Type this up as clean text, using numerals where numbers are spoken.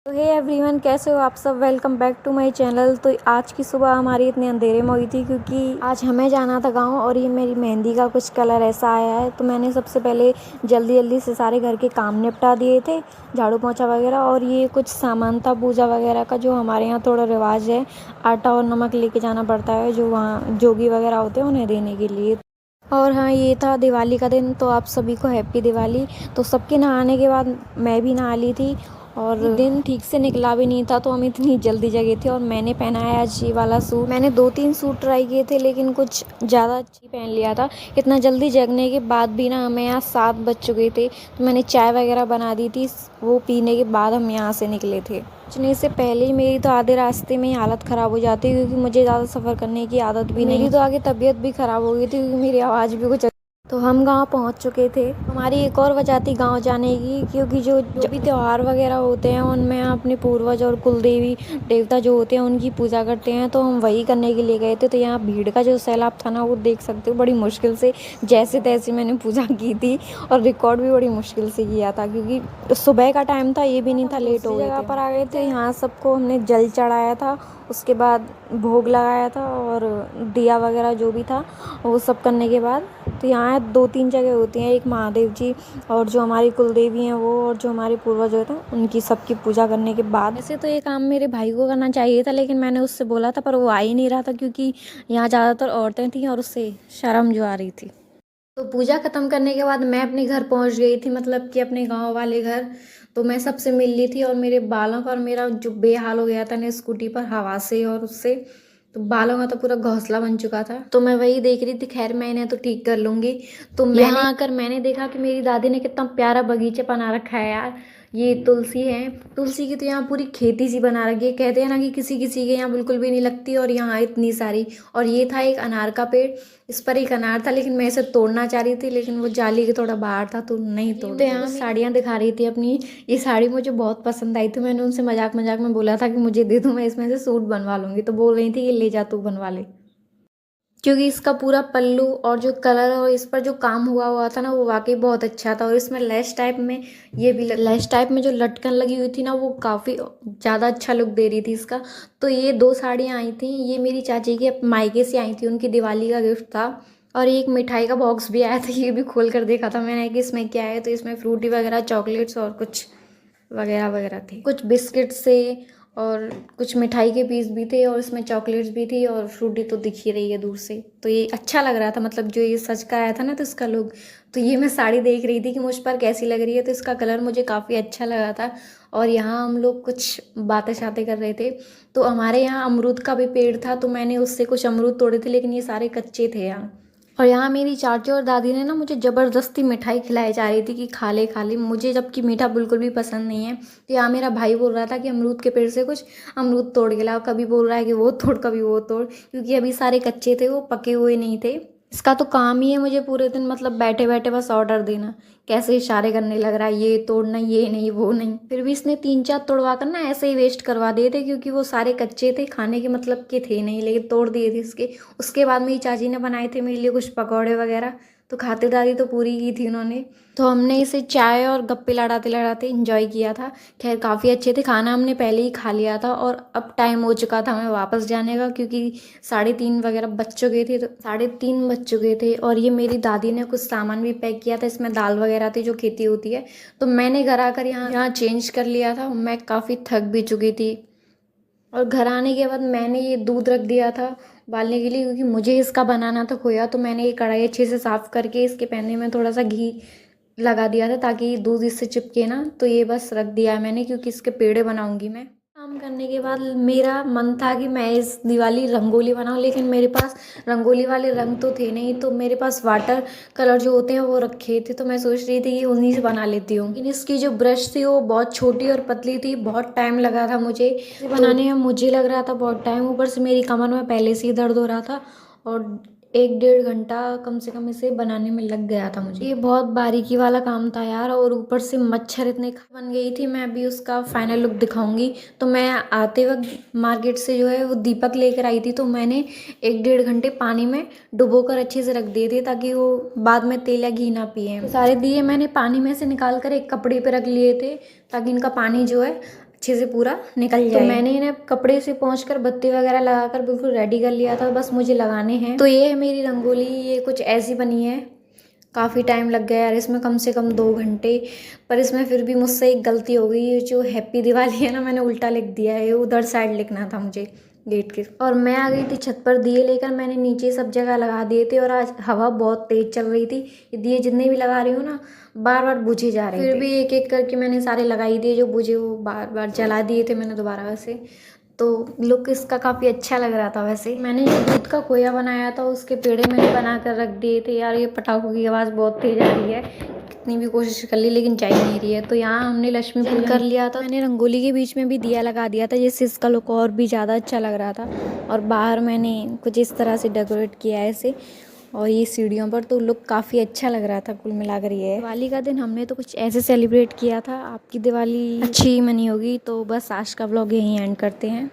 तो hey everyone, कैसे हो आप सब। Welcome back to my channel. तो आज की सुबह हमारी इतने अंधेरे में हुई थी क्योंकि आज हमें जाना था गांव और ये मेरी मेहंदी का कुछ कलर ऐसा आया है। तो मैंने सबसे पहले जल्दी जल्दी से सारे घर के काम निपटा दिए थे, झाड़ू पोंछा वगैरह। और ये कुछ सामान था पूजा वगैरह का, जो हमारे यहाँ थोड़ा रिवाज है, आटा और नमक लेके जाना पड़ता है जो वहाँ जोगी वगैरह होते हैं उन्हें देने के लिए। और हाँ, ये था दिवाली का दिन। तो आप सभी को हैप्पी दिवाली। तो सबके नहाने के बाद मैं भी नहा ली थी और दिन ठीक से निकला भी नहीं था, तो हम इतनी जल्दी जगे थे। और मैंने पहना है आज ये वाला सूट। मैंने 2-3 सूट ट्राई किए थे लेकिन कुछ ज़्यादा अच्छी पहन लिया था। इतना जल्दी जगने के बाद भी ना हमें यहाँ 7 बज चुके थे। तो मैंने चाय वगैरह बना दी थी, वो पीने के बाद हम यहाँ से निकले थे। पहुँचने से पहले ही मेरी तो आधे रास्ते में ही हालत ख़राब हो जाती है क्योंकि मुझे ज़्यादा सफ़र करने की आदत भी नहीं। मेरी तो आगे तबीयत भी ख़राब हो गई थी क्योंकि मेरी आवाज़ भी कुछ। तो हम गांव पहुंच चुके थे। हमारी एक और वजह थी गांव जाने की, क्योंकि जो भी त्यौहार वगैरह होते हैं उनमें अपने पूर्वज और कुल देवी देवता जो होते हैं उनकी पूजा करते हैं। तो हम वही करने के लिए गए थे। तो यहाँ भीड़ का जो सैलाब था ना, वो देख सकते हो। बड़ी मुश्किल से जैसे तैसे मैंने पूजा की थी और रिकॉर्ड भी बड़ी मुश्किल से किया था क्योंकि सुबह का टाइम था, ये भी नहीं था, लेट हो गए जगह पर आ गए थे। यहाँ सबको हमने जल चढ़ाया था, उसके बाद भोग लगाया था और दिया वगैरह जो भी था वो सब करने के बाद। तो यहाँ 2-3 जगह होती हैं, एक महादेव जी और जो हमारी कुल देवी हैं वो, और जो हमारे पूर्वज होते हैं उनकी सबकी पूजा करने के बाद। वैसे तो ये काम मेरे भाई को करना चाहिए था लेकिन मैंने उससे बोला था, पर वो आ ही नहीं रहा था क्योंकि यहाँ ज़्यादातर औरतें थीं और उससे शर्म जो आ रही थी। तो पूजा ख़त्म करने के बाद मैं अपने घर पहुँच गई थी, मतलब कि अपने गाँव वाले घर। तो मैं सबसे मिल ली थी और मेरे बालों का और मेरा जो बेहाल हो गया था ना स्कूटी पर हवा से और उससे, तो बालों का तो पूरा घोंसला बन चुका था। तो मैं वही देख रही थी, खैर मैं इन्हें तो ठीक कर लूँगी। तो यहाँ आकर मैंने देखा कि मेरी दादी ने कितना प्यारा बगीचा बना रखा है यार। ये तुलसी है, तुलसी की तो यहाँ पूरी खेती सी बना रखी है। कहते हैं ना कि किसी किसी के यहाँ बिल्कुल भी नहीं लगती, और यहाँ इतनी सारी। और ये था एक अनार का पेड़, इस पर एक अनार था लेकिन मैं इसे तोड़ना चाह रही थी लेकिन वो जाली के थोड़ा बाहर था तो नहीं तोड़। तो यहाँ साड़ियाँ दिखा रही थी अपनी। ये साड़ी मुझे बहुत पसंद आई थी, मैंने उनसे मजाक मजाक में बोला था कि मुझे दे दो, मैं इसमें से सूट बनवा लूँगी। तो बोल रही थी कि ले जा तू बनवा ले, क्योंकि इसका पूरा पल्लू और जो कलर और इस पर जो काम हुआ हुआ था ना वो वाकई बहुत अच्छा था। और इसमें लेस टाइप में ये भी लेस टाइप में जो लटकन लगी हुई थी ना वो काफ़ी ज़्यादा अच्छा लुक दे रही थी इसका। तो ये 2 साड़ियाँ आई थी, ये मेरी चाची की मायके से आई थी, उनकी दिवाली का गिफ्ट था। और एक मिठाई का बॉक्स भी आया था, ये भी खोल कर देखा था मैंने कि इसमें क्या है। तो इसमें फ्रूटी वगैरह, चॉकलेट्स और कुछ वगैरह वगैरह थे, कुछ बिस्किट से और कुछ मिठाई के पीस भी थे और इसमें चॉकलेट्स भी थी और फ्रूटी तो दिख ही रही है दूर से। तो ये अच्छा लग रहा था, मतलब जो ये सच का आया था ना तो इसका लुक। तो ये मैं साड़ी देख रही थी कि मुझ पर कैसी लग रही है, तो इसका कलर मुझे काफ़ी अच्छा लगा था। और यहाँ हम लोग कुछ बातें शातें कर रहे थे। तो हमारे यहाँ अमरूद का भी पेड़ था, तो मैंने उससे कुछ अमरूद तोड़े थे लेकिन ये सारे कच्चे थे यहाँ। और यहाँ मेरी चाची और दादी ने ना मुझे ज़बरदस्ती मिठाई खिलाई जा रही थी कि खा ले खा ले, मुझे जबकि मीठा बिल्कुल भी पसंद नहीं है। तो यहाँ मेरा भाई बोल रहा था कि अमरूद के पेड़ से कुछ अमरूद तोड़ के लाओ, कभी बोल रहा है कि वो तोड़ कभी वो तोड़, क्योंकि अभी सारे कच्चे थे, वो पके हुए नहीं थे। इसका तो काम ही है मुझे पूरे दिन मतलब बैठे बैठे बस ऑर्डर देना, कैसे इशारे करने लग रहा है, ये तोड़ना, ये नहीं, वो नहीं। फिर भी इसने 3-4 तोड़वा कर ना ऐसे ही वेस्ट करवा दिए थे क्योंकि वो सारे कच्चे थे, खाने के मतलब के थे नहीं, लेकिन तोड़ दिए थे इसके। उसके बाद मेरी चाची ने बनाए थे मेरे लिए कुछ पकौड़े वगैरह, तो खातिरदारी तो पूरी की थी उन्होंने। तो हमने इसे चाय और गप्पे लड़ाते लड़ाते इंजॉय किया था। खैर काफ़ी अच्छे थे, खाना हमने पहले ही खा लिया था और अब टाइम हो चुका था हमें वापस जाने का क्योंकि 3:30 वगैरह बज चुके थे। तो 3:30 बज चुके थे और ये मेरी दादी ने कुछ सामान भी पैक किया था, इसमें दाल वगैरह थी जो खेती होती है। तो मैंने घर आकर यहाँ चेंज कर लिया था, मैं काफ़ी थक भी चुकी थी। और घर आने के बाद मैंने ये दूध रख दिया था उबालने के लिए क्योंकि मुझे इसका बनाना था खोया। तो मैंने ये कढ़ाई अच्छे से साफ़ करके इसके पैने में थोड़ा सा घी लगा दिया था ताकि दूध इससे चिपके ना। तो ये बस रख दिया है मैंने क्योंकि इसके पेड़े बनाऊंगी मैं। काम करने के बाद मेरा मन था कि मैं इस दिवाली रंगोली बनाऊं, लेकिन मेरे पास रंगोली वाले रंग तो थे नहीं। तो मेरे पास वाटर कलर जो होते हैं वो रखे थे, तो मैं सोच रही थी कि उन्हीं से बना लेती हूँ। लेकिन इसकी जो ब्रश थी वो बहुत छोटी और पतली थी, बहुत टाइम लगा था मुझे इसे बनाने में। मुझे लग रहा था बहुत टाइम, ऊपर से मेरी कमर में पहले से ही दर्द हो रहा था और 1-1.5 घंटा कम से कम इसे बनाने में लग गया था मुझे। ये बहुत बारीकी वाला काम था यार, और ऊपर से मच्छर इतने बन गई थी। मैं अभी उसका फाइनल लुक दिखाऊंगी। तो मैं आते वक्त मार्केट से जो है वो दीपक लेकर आई थी, तो मैंने 1-1.5 घंटे पानी में डुबो कर अच्छे से रख दिए थे ताकि वो बाद में तेल या घी ना पिए। तो सारे दिए मैंने पानी में से निकाल कर एक कपड़े पे रख लिए थे ताकि इनका पानी जो है अच्छे से पूरा निकल जाए। तो मैंने इन्हें कपड़े से पोंछकर बत्ती वगैरह लगाकर बिल्कुल रेडी कर लिया था, बस मुझे लगाने हैं। तो ये है मेरी रंगोली, ये कुछ ऐसी बनी है। काफ़ी टाइम लग गया यार इसमें, कम से कम 2 घंटे। पर इसमें फिर भी मुझसे एक गलती हो गई, ये जो हैप्पी दिवाली है ना, मैंने उल्टा लिख दिया है, उधर साइड लिखना था मुझे गेट के। और मैं आ गई थी छत पर, दिए लेकर मैंने नीचे सब जगह लगा दिए थे। और आज हवा बहुत तेज़ चल रही थी, ये दिए जितने भी लगा रही हूँ ना बार बार बुझे जा रहे थे। फिर भी एक एक करके मैंने सारे लगा ही दिए, जो बुझे वो बार बार जला दिए थे मैंने दोबारा वैसे। तो लुक इसका काफ़ी अच्छा लग रहा था। वैसे मैंने जो दूध का खोया बनाया था उसके पेड़े मैंने बना कर रख दिए थे। यार ये पटाखों की आवाज़ बहुत तेज आ रही है, कितनी भी कोशिश कर ली लेकिन जा ही नहीं रही है। तो यहाँ हमने लक्ष्मी पूजन कर लिया था। मैंने रंगोली के बीच में भी दिया लगा दिया था, जिससे इसका लुक और भी ज़्यादा अच्छा लग रहा था। और बाहर मैंने कुछ इस तरह से डेकोरेट किया है इसे, और ये सीढ़ियों पर तो लुक काफ़ी अच्छा लग रहा था। कुल मिलाकर ये दिवाली का दिन हमने तो कुछ ऐसे सेलिब्रेट किया था। आपकी दिवाली अच्छी मनी होगी। तो बस आज का व्लॉग यहीं एंड करते हैं।